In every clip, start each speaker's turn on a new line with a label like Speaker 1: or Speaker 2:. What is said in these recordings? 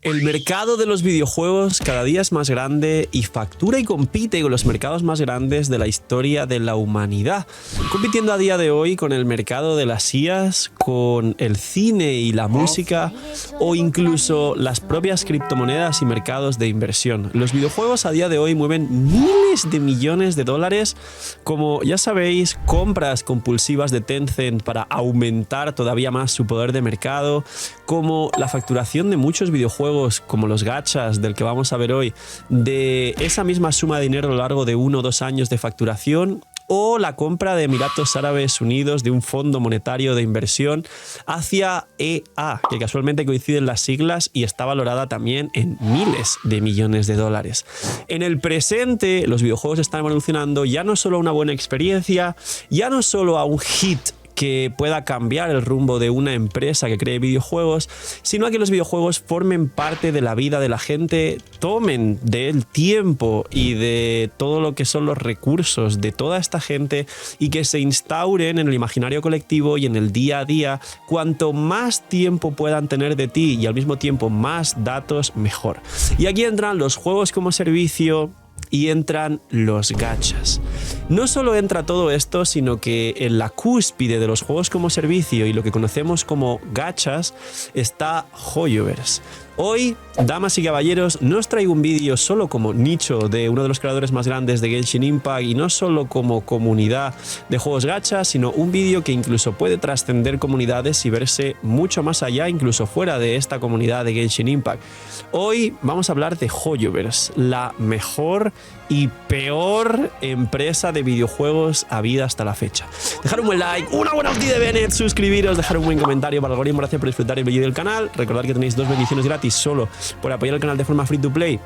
Speaker 1: El mercado de los videojuegos cada día es más grande y factura y compite con los mercados más grandes de la historia de la humanidad, compitiendo a día de hoy con el mercado de las IAs, con el cine y la música o incluso las propias criptomonedas y mercados de inversión. Los videojuegos a día de hoy mueven miles de millones de dólares, como ya sabéis, compras compulsivas de Tencent para aumentar todavía más su poder de mercado, como la facturación de muchos videojuegos como los gachas del que vamos a ver hoy, de esa misma suma de dinero a lo largo de 1 o 2 años de facturación, o la compra de Emiratos Árabes Unidos de un fondo monetario de inversión hacia EA, que casualmente coinciden las siglas y está valorada también en miles de millones de dólares. En el presente, los videojuegos están evolucionando ya no solo a una buena experiencia, ya no solo a un hit que pueda cambiar el rumbo de una empresa que cree videojuegos, sino a que los videojuegos formen parte de la vida de la gente, tomen del tiempo y de todo lo que son los recursos de toda esta gente y que se instauren en el imaginario colectivo y en el día a día. Cuanto más tiempo puedan tener de ti y al mismo tiempo más datos, mejor. Y aquí entran los juegos como servicio y entran los gachas. No solo entra todo esto, sino que en la cúspide de los juegos como servicio y lo que conocemos como gachas está Hoyoverse. Hoy, damas y caballeros, no os traigo un vídeo solo como nicho de uno de los creadores más grandes de Genshin Impact y no solo como comunidad de juegos gacha, sino un vídeo que incluso puede trascender comunidades y verse mucho más allá, incluso fuera de esta comunidad de Genshin Impact. Hoy vamos a hablar de Hoyoverse, la mejor y peor empresa de videojuegos habida hasta la fecha. Dejar un buen like, una buena opti de Bennett, suscribiros, dejar un buen comentario para el algoritmo, gracias por disfrutar el vídeo del canal. Recordad que tenéis 2 bendiciones gratis solo por apoyar el canal de forma free to play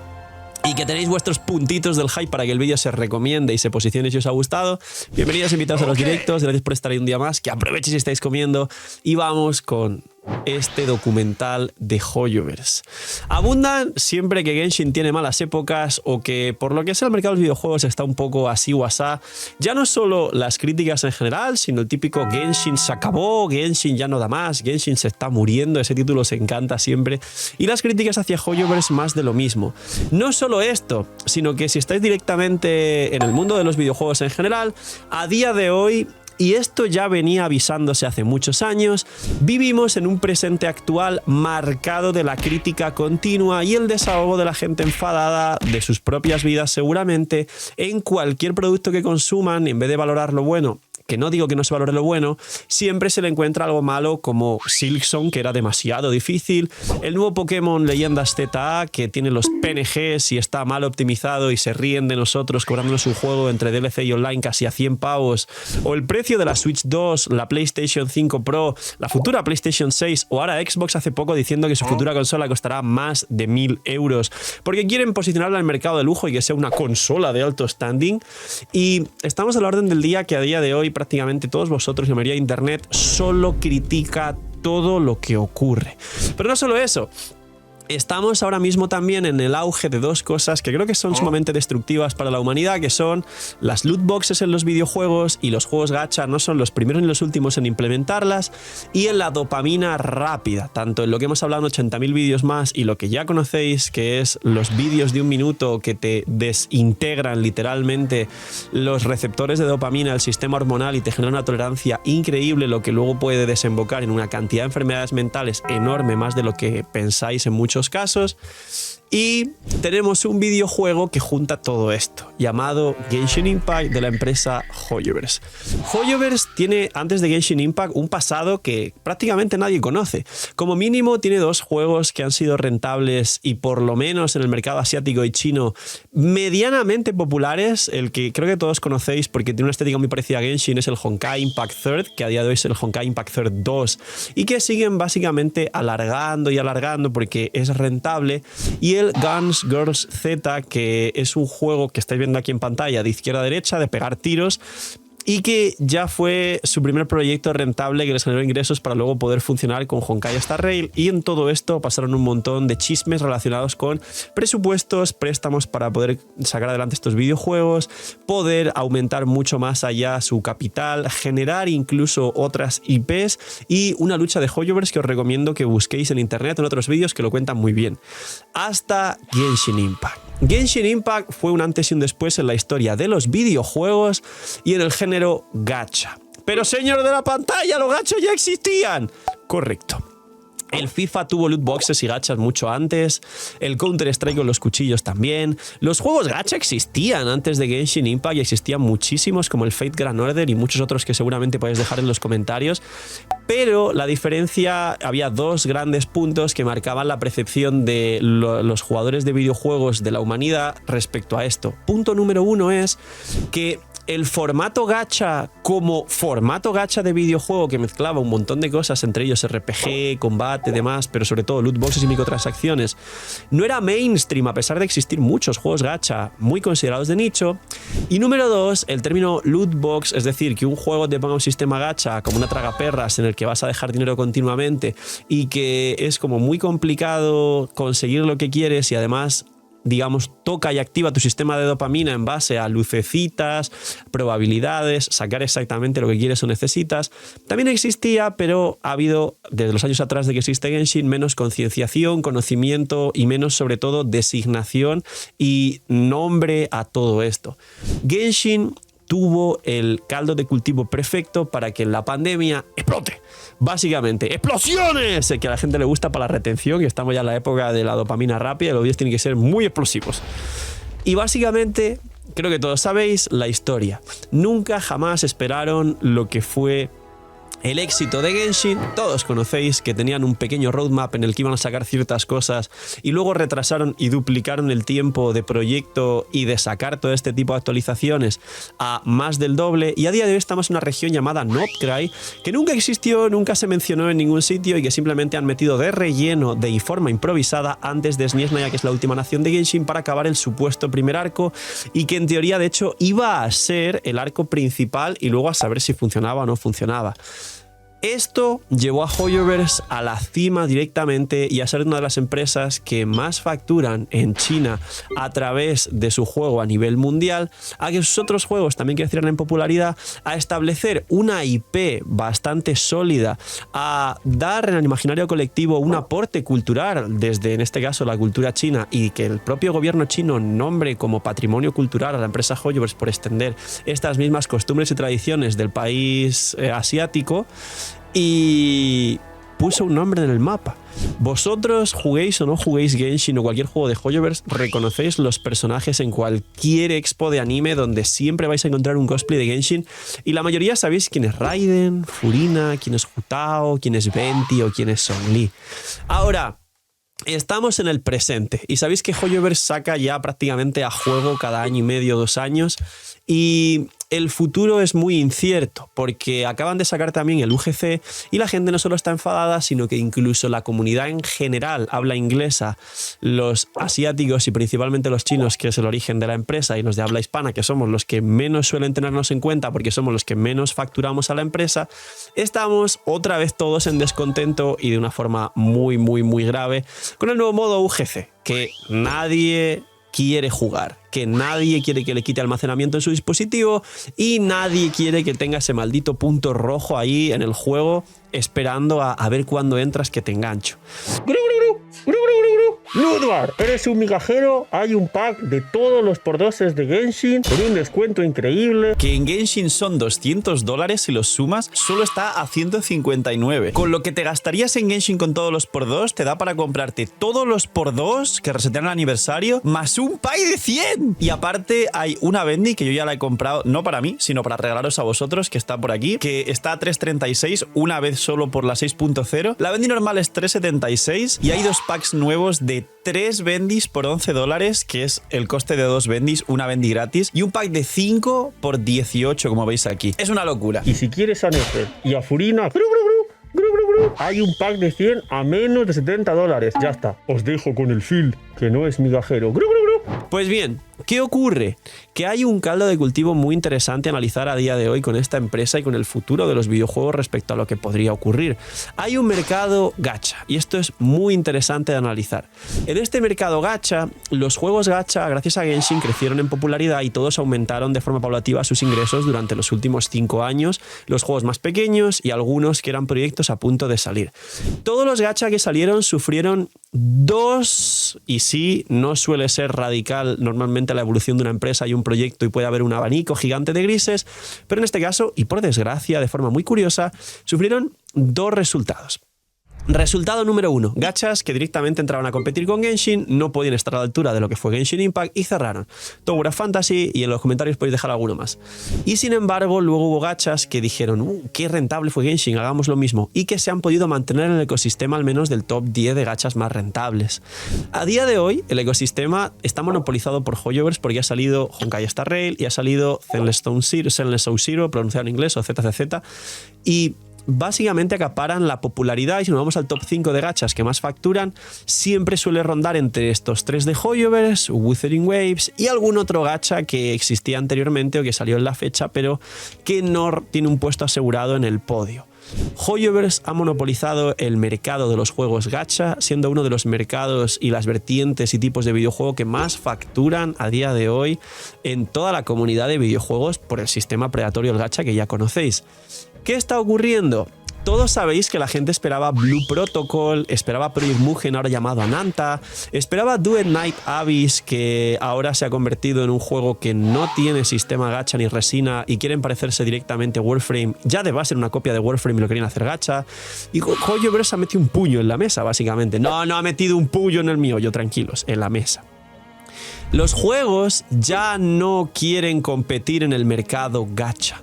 Speaker 1: y que tenéis vuestros puntitos del hype para que el vídeo se recomiende y se posicione si os ha gustado. Bienvenidos, invitados a los directos, gracias por estar ahí un día más, que aprovechéis si estáis comiendo y vamos con este documental de Hoyoverse. Abundan siempre que Genshin tiene malas épocas o que por lo que sea el mercado de los videojuegos está un poco así o asá. Ya no solo las críticas en general, sino el típico Genshin se acabó, Genshin ya no da más, Genshin se está muriendo, ese título se encanta siempre. Y las críticas hacia Hoyoverse más de lo mismo. No solo esto, sino que si estáis directamente en el mundo de los videojuegos en general, a día de hoy, y esto ya venía avisándose hace muchos años, vivimos en un presente actual marcado de la crítica continua y el desahogo de la gente enfadada de sus propias vidas seguramente en cualquier producto que consuman. En vez de valorar lo bueno, que no digo que no se valore lo bueno, siempre se le encuentra algo malo, como Silksong, que era demasiado difícil, el nuevo Pokémon Leyendas ZA, que tiene los PNGs y está mal optimizado y se ríen de nosotros cobrándonos un juego entre DLC y online casi a 100 pavos, o el precio de la Switch 2, la PlayStation 5 Pro, la futura PlayStation 6, o ahora Xbox hace poco diciendo que su futura consola costará más de 1000 euros, porque quieren posicionarla en el mercado de lujo y que sea una consola de alto standing. Y estamos a la orden del día que a día de hoy prácticamente todos vosotros y la mayoría de internet solo critica todo lo que ocurre. Pero no solo eso. Estamos ahora mismo también en el auge de 2 cosas que creo que son sumamente destructivas para la humanidad, que son las loot boxes en los videojuegos, y los juegos gacha no son los primeros ni los últimos en implementarlas, y en la dopamina rápida, tanto en lo que hemos hablado en 80.000 vídeos más y lo que ya conocéis, que es los vídeos de 1 minuto que te desintegran literalmente los receptores de dopamina del sistema hormonal y te genera una tolerancia increíble, lo que luego puede desembocar en una cantidad de enfermedades mentales enorme, más de lo que pensáis en muchos casos. Y tenemos un videojuego que junta todo esto, llamado Genshin Impact, de la empresa Hoyoverse. Hoyoverse tiene, antes de Genshin Impact, un pasado que prácticamente nadie conoce. Como mínimo tiene 2 juegos que han sido rentables y por lo menos en el mercado asiático y chino medianamente populares. El que creo que todos conocéis porque tiene una estética muy parecida a Genshin es el Honkai Impact Third, que a día de hoy es el Honkai Impact Third 2, y que siguen básicamente alargando y alargando porque es rentable. Y el Guns Girls Z, que es un juego que estáis viendo aquí en pantalla de izquierda a derecha, de pegar tiros, y que ya fue su primer proyecto rentable que les generó ingresos para luego poder funcionar con Honkai Star Rail. Y en todo esto pasaron un montón de chismes relacionados con presupuestos, préstamos para poder sacar adelante estos videojuegos, poder aumentar mucho más allá su capital, generar incluso otras IPs y una lucha de Hoyoverse que os recomiendo que busquéis en internet en otros vídeos que lo cuentan muy bien. Hasta Genshin Impact. Genshin Impact fue un antes y un después en la historia de los videojuegos y en el género gacha. Pero señor de la pantalla, los gachas ya existían. Correcto. El FIFA tuvo loot boxes y gachas mucho antes, el Counter-Strike con los cuchillos también. Los juegos gacha existían antes de Genshin Impact y existían muchísimos como el Fate Grand Order y muchos otros que seguramente podéis dejar en los comentarios. Pero la diferencia, había dos grandes puntos que marcaban la percepción de los jugadores de videojuegos de la humanidad respecto a esto. Punto número uno es que el formato gacha como formato gacha de videojuego que mezclaba un montón de cosas, entre ellos RPG, combate, demás, pero sobre todo loot boxes y microtransacciones, no era mainstream a pesar de existir muchos juegos gacha muy considerados de nicho. Y número dos, el término loot box, es decir, que un juego te ponga un sistema gacha como una tragaperras en el que vas a dejar dinero continuamente y que es como muy complicado conseguir lo que quieres y además, digamos, toca y activa tu sistema de dopamina en base a lucecitas, probabilidades, sacar exactamente lo que quieres o necesitas. También existía, pero ha habido, desde los años atrás de que existe Genshin, menos concienciación, conocimiento y menos, sobre todo, designación y nombre a todo esto. Genshin tuvo el caldo de cultivo perfecto para que la pandemia explote. Básicamente, ¡explosiones! Que a la gente le gusta para la retención, y estamos ya en la época de la dopamina rápida y los vídeos tienen que ser muy explosivos. Y básicamente, creo que todos sabéis la historia. Nunca jamás esperaron lo que fue el éxito de Genshin. Todos conocéis que tenían un pequeño roadmap en el que iban a sacar ciertas cosas y luego retrasaron y duplicaron el tiempo de proyecto y de sacar todo este tipo de actualizaciones a más del doble, y a día de hoy estamos en una región llamada Notcry que nunca existió, nunca se mencionó en ningún sitio y que simplemente han metido de relleno de forma improvisada antes de Snezhnaya, que es la última nación de Genshin, para acabar el supuesto primer arco y que en teoría de hecho iba a ser el arco principal y luego a saber si funcionaba o no funcionaba. Esto llevó a Hoyoverse a la cima directamente y a ser una de las empresas que más facturan en China a través de su juego a nivel mundial, a que sus otros juegos también crecieran en popularidad, a establecer una IP bastante sólida, a dar en el imaginario colectivo un aporte cultural desde, en este caso, la cultura china, y que el propio gobierno chino nombre como patrimonio cultural a la empresa Hoyoverse por extender estas mismas costumbres y tradiciones del país asiático, y puso un nombre en el mapa. Vosotros juguéis o no juguéis Genshin o cualquier juego de Hoyoverse, reconocéis los personajes en cualquier expo de anime donde siempre vais a encontrar un cosplay de Genshin, y la mayoría sabéis quién es Raiden, Furina, quién es Hu-Tao, quién es Venti o quién es Song Li. Ahora, estamos en el presente y sabéis que Hoyoverse saca ya prácticamente a juego cada año y medio, 2 años, y el futuro es muy incierto porque acaban de sacar también el UGC y la gente no solo está enfadada, sino que incluso la comunidad en general habla inglesa, los asiáticos y principalmente los chinos, que es el origen de la empresa, y los de habla hispana, que somos los que menos suelen tenernos en cuenta porque somos los que menos facturamos a la empresa, estamos otra vez todos en descontento y de una forma muy, muy, muy grave con el nuevo modo UGC, que nadie quiere jugar, que nadie quiere que le quite almacenamiento en su dispositivo y nadie quiere que tenga ese maldito punto rojo ahí en el juego esperando a ver cuándo entras que te engancho.
Speaker 2: Ludwar, eres un migajero. Hay un pack de todos los pordoses de Genshin con un descuento increíble.
Speaker 3: Que en Genshin son $200 si los sumas, solo está a 159. Con lo que te gastarías en Genshin con todos los por 2, te da para comprarte todos los por 2 que resetean el aniversario, más un pack de 100. Y aparte hay una Bendy que yo ya la he comprado, no para mí, sino para regalaros a vosotros, que está por aquí, que está a 3.36, una vez solo por la 6.0. La Bendy normal es 3.76 y hay 2 packs nuevos de 3 Bendis por $11, que es el coste de 2 Bendis, una Bendy gratis, y un pack de 5 por 18, como veis aquí. Es una locura.
Speaker 2: Y si quieres a Nefer y a Furina, hay un pack de 100 a menos de $70. Ya está. Os dejo con el Phil, que no es migajero.
Speaker 1: Pues bien, ¿qué ocurre? Que hay un caldo de cultivo muy interesante a analizar a día de hoy con esta empresa y con el futuro de los videojuegos respecto a lo que podría ocurrir. Hay un mercado gacha y esto es muy interesante de analizar. En este mercado gacha, los juegos gacha, gracias a Genshin, crecieron en popularidad y todos aumentaron de forma paulativa sus ingresos durante los últimos 5 años, los juegos más pequeños y algunos que eran proyectos a punto de salir. Todos los gacha que salieron sufrieron dos, y sí, no suele ser radical normalmente la evolución de una empresa y un proyecto y puede haber un abanico gigante de grises, pero en este caso, y por desgracia, de forma muy curiosa, sufrieron dos resultados. Resultado número 1. Gachas que directamente entraban a competir con Genshin, no podían estar a la altura de lo que fue Genshin Impact y cerraron. Tower of Fantasy, y en los comentarios podéis dejar alguno más. Y sin embargo, luego hubo gachas que dijeron, qué rentable fue Genshin, hagamos lo mismo, y que se han podido mantener en el ecosistema al menos del top 10 de gachas más rentables. A día de hoy, el ecosistema está monopolizado por Hoyoverse porque ha salido Honkai Star Rail y ha salido Zenless Zero, pronunciado en inglés, o ZZZ, y básicamente acaparan la popularidad. Y si nos vamos al top 5 de gachas que más facturan, siempre suele rondar entre estos 3 de Hoyoverse, Wuthering Waves y algún otro gacha que existía anteriormente o que salió en la fecha pero que no tiene un puesto asegurado en el podio. Hoyoverse ha monopolizado el mercado de los juegos gacha, siendo uno de los mercados y las vertientes y tipos de videojuego que más facturan a día de hoy en toda la comunidad de videojuegos por el sistema predatorio del gacha que ya conocéis. ¿Qué está ocurriendo? Todos sabéis que la gente esperaba Blue Protocol, esperaba Project Mugen, ahora llamado Ananta, esperaba Do It Night Abyss, que ahora se ha convertido en un juego que no tiene sistema gacha ni resina y quieren parecerse directamente a Warframe. Ya de base era una copia de Warframe y lo querían hacer gacha. Y Hoyoverse ha metido un puño en la mesa, básicamente. No ha metido un puño en el miollo, tranquilos, en la mesa. Los juegos ya no quieren competir en el mercado gacha.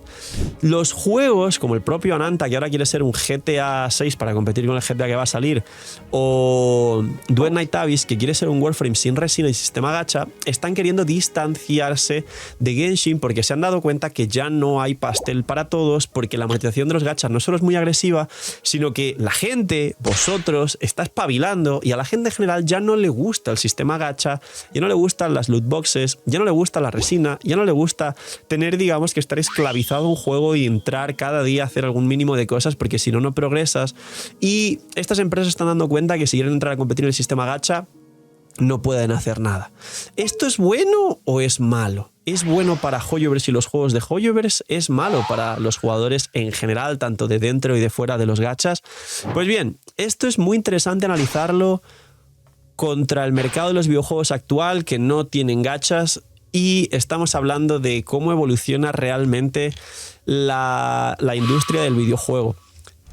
Speaker 1: Los juegos, como el propio Ananta, que ahora quiere ser un GTA 6 para competir con el GTA que va a salir, o Do It Night Abyss, que quiere ser un Warframe sin resina y sistema gacha, están queriendo distanciarse de Genshin porque se han dado cuenta que ya no hay pastel para todos, porque la monetización de los gachas no solo es muy agresiva, sino que la gente, vosotros, está espabilando y a la gente en general ya no le gusta el sistema gacha, ya no le gustan las loot boxes, ya no le gusta la resina, ya no le gusta tener, digamos, que estar esclavizado a un juego y entrar cada día a hacer algún mínimo de cosas, porque si no, no progresas. Y estas empresas están dando cuenta que si quieren entrar a competir en el sistema gacha, no pueden hacer nada. ¿Esto es bueno o es malo? ¿Es bueno para Hoyoverse y los juegos de Hoyoverse? ¿Es malo para los jugadores en general, tanto de dentro y de fuera de los gachas? Pues bien, esto es muy interesante analizarlo contra el mercado de los videojuegos actual, que no tienen gachas, y estamos hablando de cómo evoluciona realmente la industria del videojuego.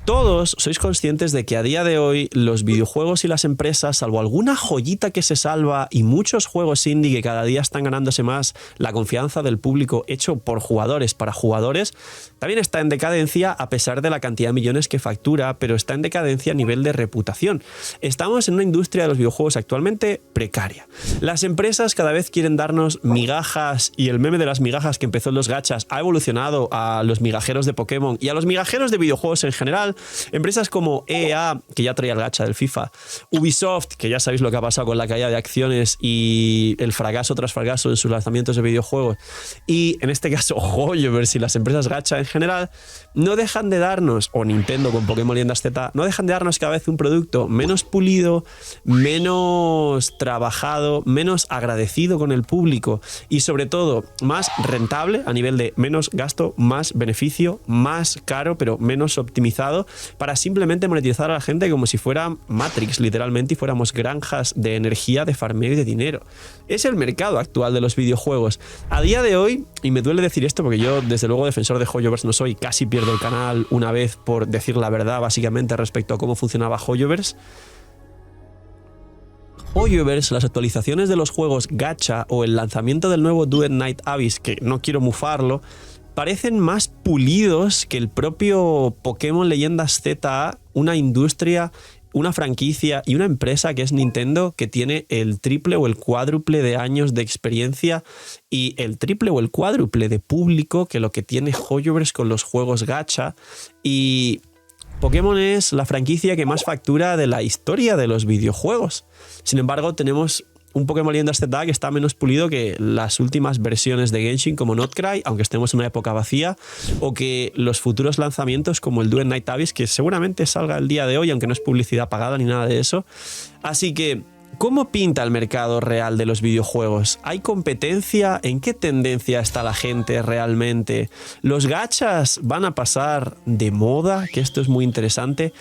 Speaker 1: Todos sois conscientes de que a día de hoy los videojuegos y las empresas, salvo alguna joyita que se salva y muchos juegos indie que cada día están ganándose más la confianza del público hecho por jugadores para jugadores, también está en decadencia a pesar de la cantidad de millones que factura, pero está en decadencia a nivel de reputación. Estamos en una industria de los videojuegos actualmente precaria. Las empresas cada vez quieren darnos migajas y el meme de las migajas que empezó en los gachas ha evolucionado a los migajeros de Pokémon y a los migajeros de videojuegos en general. Empresas como EA, que ya traía el gacha del FIFA, Ubisoft, que ya sabéis lo que ha pasado con la caída de acciones y el fracaso tras fracaso en sus lanzamientos de videojuegos, y en este caso Hoyoverse y las empresas gacha en general, no dejan de darnos, o Nintendo con Pokémon Leyendas Z, no dejan de darnos cada vez un producto menos pulido, menos trabajado, menos agradecido con el público y sobre todo más rentable a nivel de menos gasto, más beneficio, más caro pero menos optimizado, para simplemente monetizar a la gente como si fuera Matrix, literalmente, y fuéramos granjas de energía, de farmeo y de dinero. Es el mercado actual de los videojuegos. A día de hoy, y me duele decir esto porque yo desde luego defensor de Hoyoverse no soy, casi pierdo el canal una vez por decir la verdad básicamente respecto a cómo funcionaba Hoyoverse. Hoyoverse, las actualizaciones de los juegos gacha o el lanzamiento del nuevo Do It Night Abyss, que no quiero mufarlo, parecen más pulidos que el propio Pokémon Leyendas Z, una industria, una franquicia y una empresa que es Nintendo, que tiene el triple o el cuádruple de años de experiencia y el triple o el cuádruple de público que lo que tiene Hoyoverse con los juegos gacha. Y Pokémon es la franquicia que más factura de la historia de los videojuegos. Sin embargo, tenemos un Pokémon Leyendas Z que está menos pulido que las últimas versiones de Genshin como Notcry, aunque estemos en una época vacía, o que los futuros lanzamientos como el Duel Night Abyss, que seguramente salga el día de hoy, aunque no es publicidad pagada ni nada de eso. Así que, ¿cómo pinta el mercado real de los videojuegos? ¿Hay competencia? ¿En qué tendencia está la gente realmente? ¿Los gachas van a pasar de moda? Que esto es muy interesante.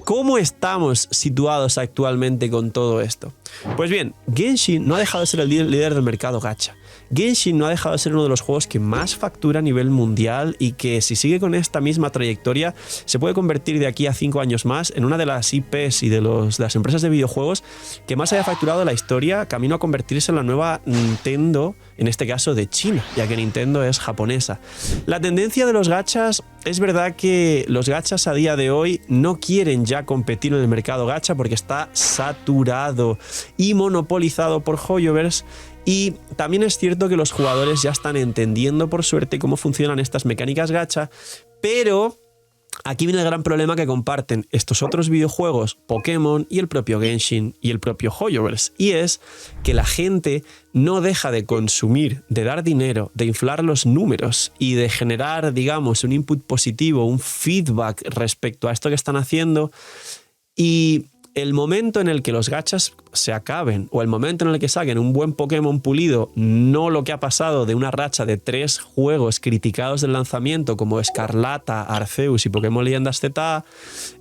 Speaker 1: ¿Cómo estamos situados actualmente con todo esto? Pues bien, Genshin no ha dejado de ser el líder del mercado gacha. Genshin no ha dejado de ser uno de los juegos que más factura a nivel mundial y que, si sigue con esta misma trayectoria, se puede convertir de aquí a 5 años más en una de las IPs y de las empresas de videojuegos que más haya facturado en la historia, camino a convertirse en la nueva Nintendo, en este caso de China, ya que Nintendo es japonesa. La tendencia de los gachas, es verdad que los gachas a día de hoy no quieren ya competir en el mercado gacha porque está saturado y monopolizado por Hoyoverse. Y también es cierto que los jugadores ya están entendiendo, por suerte, cómo funcionan estas mecánicas gacha, pero aquí viene el gran problema que comparten estos otros videojuegos, Pokémon y el propio Genshin y el propio Hoyoverse, y es que la gente no deja de consumir, de dar dinero, de inflar los números y de generar, digamos, un input positivo, un feedback respecto a esto que están haciendo, y el momento en el que los gachas se acaben o el momento en el que saquen un buen Pokémon pulido, no lo que ha pasado de una racha de 3 juegos criticados del lanzamiento como Escarlata, Arceus y Pokémon Leyendas Z,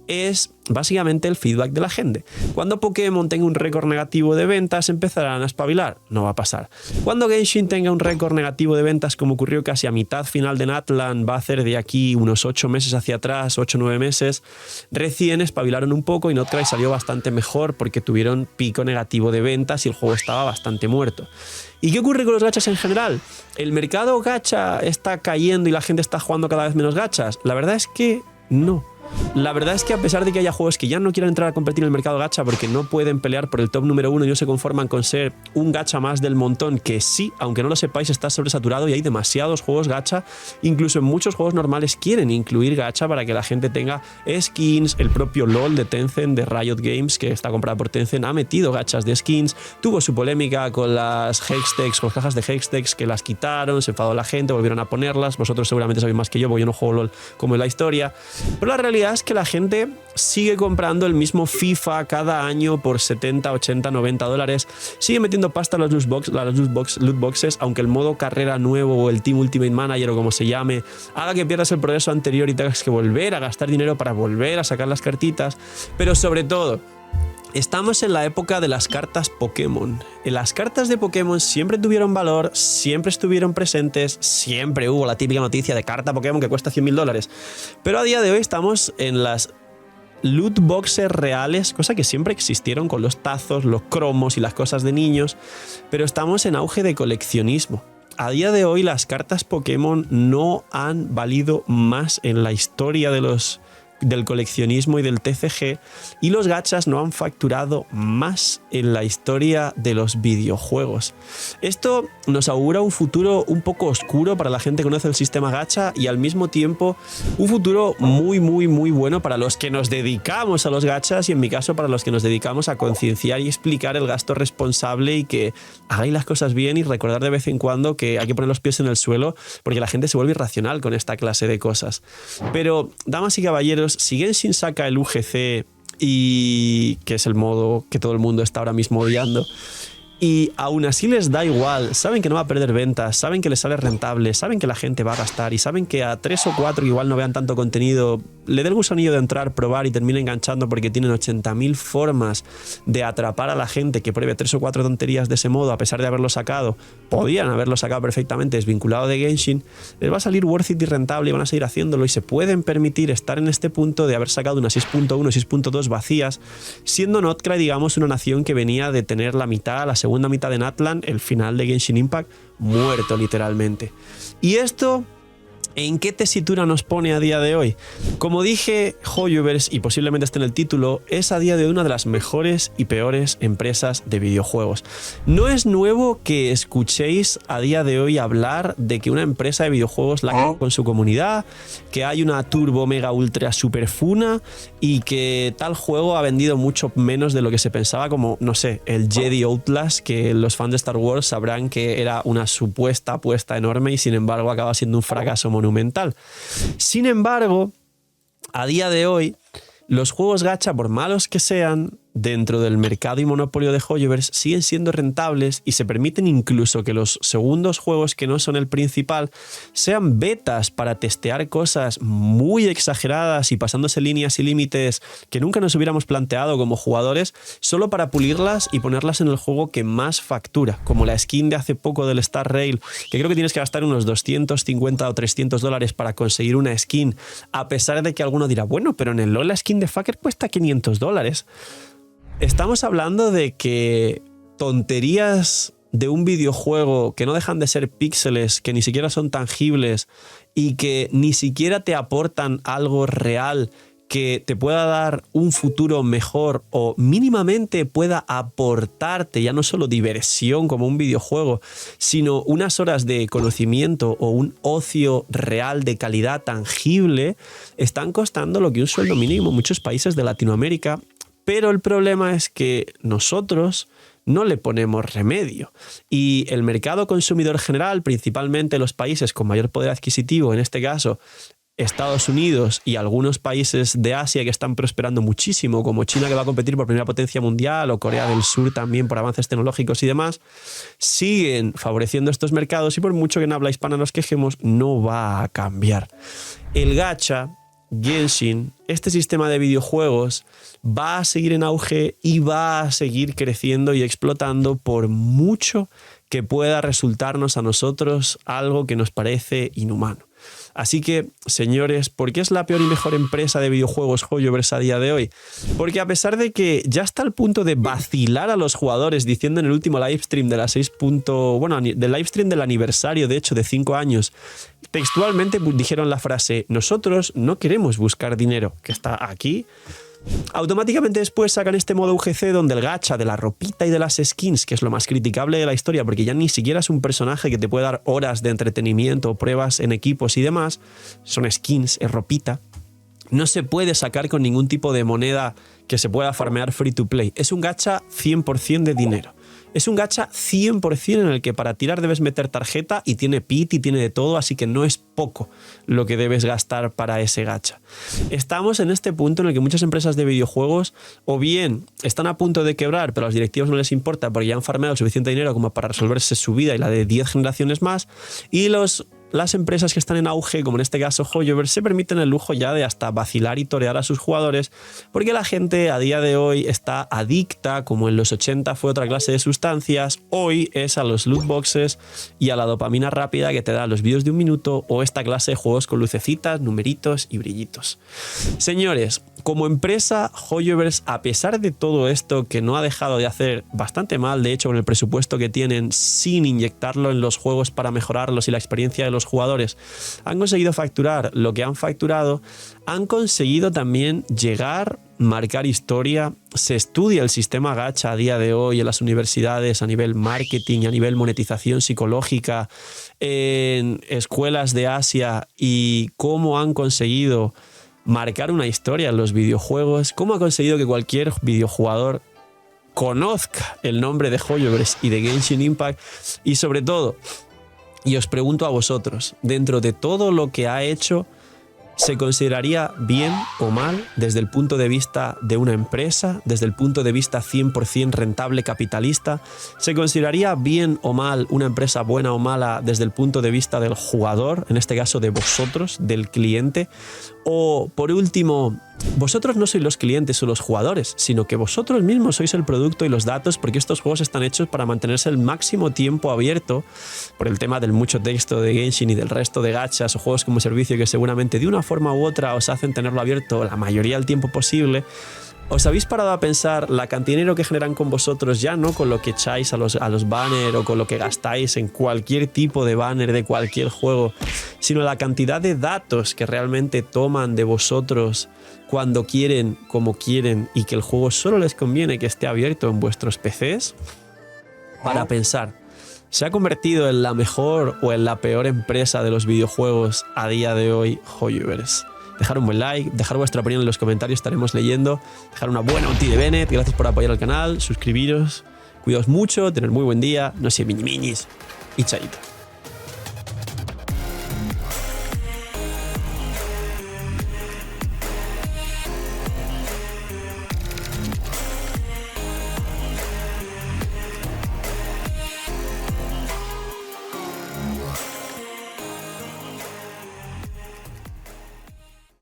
Speaker 1: es básicamente el feedback de la gente. Cuando Pokémon tenga un récord negativo de ventas, empezarán a espabilar. No va a pasar. Cuando Genshin tenga un récord negativo de ventas, como ocurrió casi a mitad final de Natlan, va a hacer de aquí unos 8 meses hacia atrás, 8-9 meses, recién espabilaron un poco y Notcry salió bastante mejor porque tuvieron pico negativo de ventas y el juego estaba bastante muerto. ¿Y qué ocurre con los gachas en general? ¿El mercado gacha está cayendo y la gente está jugando cada vez menos gachas? La verdad es que no. La verdad es que a pesar de que haya juegos que ya no quieren entrar a competir en el mercado gacha porque no pueden pelear por el top número 1 y no se conforman con ser un gacha más del montón, que sí, aunque no lo sepáis, está sobresaturado y hay demasiados juegos gacha, incluso en muchos juegos normales quieren incluir gacha para que la gente tenga skins. El propio LOL de Tencent, de Riot Games, que está comprada por Tencent, ha metido gachas de skins, tuvo su polémica con las Hextex, con las cajas de Hextex, que las quitaron, se enfadó la gente, volvieron a ponerlas. Vosotros seguramente sabéis más que yo porque yo no juego LOL como en la historia, pero la realidad es que la gente sigue comprando el mismo FIFA cada año por 70, 80, 90 dólares, sigue metiendo pasta a los loot boxes, aunque el modo carrera nuevo o el Team Ultimate Manager o como se llame haga que pierdas el progreso anterior y tengas que volver a gastar dinero para volver a sacar las cartitas. Pero sobre todo, estamos en la época de las cartas Pokémon. Las cartas de Pokémon siempre tuvieron valor, siempre estuvieron presentes, siempre hubo la típica noticia de carta Pokémon que cuesta 100.000 dólares. Pero a día de hoy estamos en las loot boxes reales, cosa que siempre existieron con los tazos, los cromos y las cosas de niños, pero estamos en auge de coleccionismo. A día de hoy las cartas Pokémon no han valido más en la historia del coleccionismo y del TCG, y los gachas no han facturado más en la historia de los videojuegos. Esto nos augura un futuro un poco oscuro para la gente que conoce el sistema gacha y al mismo tiempo un futuro muy bueno para los que nos dedicamos a los gachas y en mi caso para los que nos dedicamos a concienciar y explicar el gasto responsable y que hagáis las cosas bien y recordar de vez en cuando que hay que poner los pies en el suelo porque la gente se vuelve irracional con esta clase de cosas. Pero, damas y caballeros, si Genshin saca el UGC, y que es el modo que todo el mundo está ahora mismo odiando, y aún así les da igual, saben que no va a perder ventas, saben que les sale rentable, saben que la gente va a gastar y saben que a 3 o 4 que igual no vean tanto contenido, le dé el gusanillo de entrar, probar y termine enganchando porque tienen 80.000 formas de atrapar a la gente que pruebe 3 o 4 tonterías de ese modo a pesar de haberlo sacado, podían haberlo sacado perfectamente desvinculado de Genshin, les va a salir worth it y rentable y van a seguir haciéndolo y se pueden permitir estar en este punto de haber sacado una 6.1, 6.2 vacías, siendo Notcry, digamos, una nación que venía de tener la mitad, la segunda mitad de Natlan, el final de Genshin Impact, muerto literalmente. Y esto ¿En qué tesitura nos pone a día de hoy? Como dije, Hoyoverse, y posiblemente esté en el título, es a día de hoy una de las mejores y peores empresas de videojuegos. No es nuevo que escuchéis a día de hoy hablar de que una empresa de videojuegos la caga con su comunidad, que hay una turbo mega ultra super funa y que tal juego ha vendido mucho menos de lo que se pensaba, como, no sé, el Jedi Outlast, que los fans de Star Wars sabrán que era una supuesta apuesta enorme y sin embargo acaba siendo un fracaso monumental. Sin embargo, a día de hoy, los juegos gacha, por malos que sean, dentro del mercado y monopolio de Hoyoverse, siguen siendo rentables y se permiten incluso que los segundos juegos que no son el principal sean betas para testear cosas muy exageradas y pasándose líneas y límites que nunca nos hubiéramos planteado como jugadores, solo para pulirlas y ponerlas en el juego que más factura, como la skin de hace poco del Star Rail, que creo que tienes que gastar unos 250 o 300 dólares para conseguir una skin, a pesar de que alguno dirá, bueno, pero en el LoL la skin de Fucker cuesta 500 dólares. Estamos hablando de que tonterías de un videojuego que no dejan de ser píxeles, que ni siquiera son tangibles y que ni siquiera te aportan algo real que te pueda dar un futuro mejor o mínimamente pueda aportarte ya no solo diversión como un videojuego, sino unas horas de conocimiento o un ocio real de calidad tangible, están costando lo que un sueldo mínimo en muchos países de Latinoamérica. Pero el problema es que nosotros no le ponemos remedio. Y el mercado consumidor general, principalmente los países con mayor poder adquisitivo, en este caso Estados Unidos y algunos países de Asia que están prosperando muchísimo, como China, que va a competir por primera potencia mundial, o Corea del Sur también por avances tecnológicos y demás, siguen favoreciendo estos mercados y por mucho que en habla hispana nos quejemos, no va a cambiar. El gacha, Genshin, este sistema de videojuegos va a seguir en auge y va a seguir creciendo y explotando por mucho que pueda resultarnos a nosotros algo que nos parece inhumano. Así que, señores, ¿por qué es la peor y mejor empresa de videojuegos Hoyoverse a día de hoy? Porque a pesar de que ya está al punto de vacilar a los jugadores diciendo en el último livestream de la 6. Del livestream del aniversario, de hecho, de 5 años, textualmente dijeron la frase: nosotros no queremos buscar dinero, que está aquí. Automáticamente después sacan este modo UGC donde el gacha de la ropita y de las skins, que es lo más criticable de la historia porque ya ni siquiera es un personaje que te puede dar horas de entretenimiento, pruebas en equipos y demás, son skins, es ropita, no se puede sacar con ningún tipo de moneda que se pueda farmear free to play, es un gacha 100% de dinero. Es un gacha 100% en el que para tirar debes meter tarjeta y tiene pit y tiene de todo, así que no es poco lo que debes gastar para ese gacha. Estamos en este punto en el que muchas empresas de videojuegos o bien están a punto de quebrar, pero a los directivos no les importa porque ya han farmeado suficiente dinero como para resolverse su vida y la de 10 generaciones más, y las empresas que están en auge, como en este caso Hoyoverse, se permiten el lujo ya de hasta vacilar y torear a sus jugadores porque la gente a día de hoy está adicta, como en los 80 fue otra clase de sustancias, hoy es a los loot boxes y a la dopamina rápida que te da los vídeos de 1 minuto o esta clase de juegos con lucecitas, numeritos y brillitos. Señores, como empresa, Hoyoverse, a pesar de todo esto que no ha dejado de hacer bastante mal, de hecho con el presupuesto que tienen sin inyectarlo en los juegos para mejorarlos y la experiencia de los jugadores, han conseguido facturar lo que han facturado, han conseguido también llegar, marcar historia. Se estudia el sistema gacha a día de hoy en las universidades a nivel marketing, a nivel monetización psicológica, en escuelas de Asia, y cómo han conseguido marcar una historia en los videojuegos, cómo ha conseguido que cualquier videojugador conozca el nombre de Hoyoverse y de Genshin Impact, y sobre todo, y os pregunto a vosotros, dentro de todo lo que ha hecho, ¿se consideraría bien o mal desde el punto de vista de una empresa, desde el punto de vista 100% rentable capitalista? ¿Se consideraría bien o mal una empresa buena o mala desde el punto de vista del jugador, en este caso de vosotros, del cliente? O, por último, vosotros no sois los clientes o los jugadores, sino que vosotros mismos sois el producto y los datos, porque estos juegos están hechos para mantenerse el máximo tiempo abierto por el tema del mucho texto de Genshin y del resto de gachas o juegos como servicio que seguramente de una forma u otra os hacen tenerlo abierto la mayoría del tiempo posible. ¿Os habéis parado a pensar la cantidad de dinero que generan con vosotros ya no con lo que echáis a los banners o con lo que gastáis en cualquier tipo de banner de cualquier juego, sino la cantidad de datos que realmente toman de vosotros cuando quieren, como quieren, y que el juego solo les conviene que esté abierto en vuestros PCs? Para pensar, ¿se ha convertido en la mejor o en la peor empresa de los videojuegos a día de hoy, Hoyoverse? Dejar un buen like, dejar vuestra opinión en los comentarios, estaremos leyendo. Dejar una buena ONTI de Bennett, gracias por apoyar al canal, suscribiros, cuidaos mucho, tener muy buen día, no sé, miñis y chaito.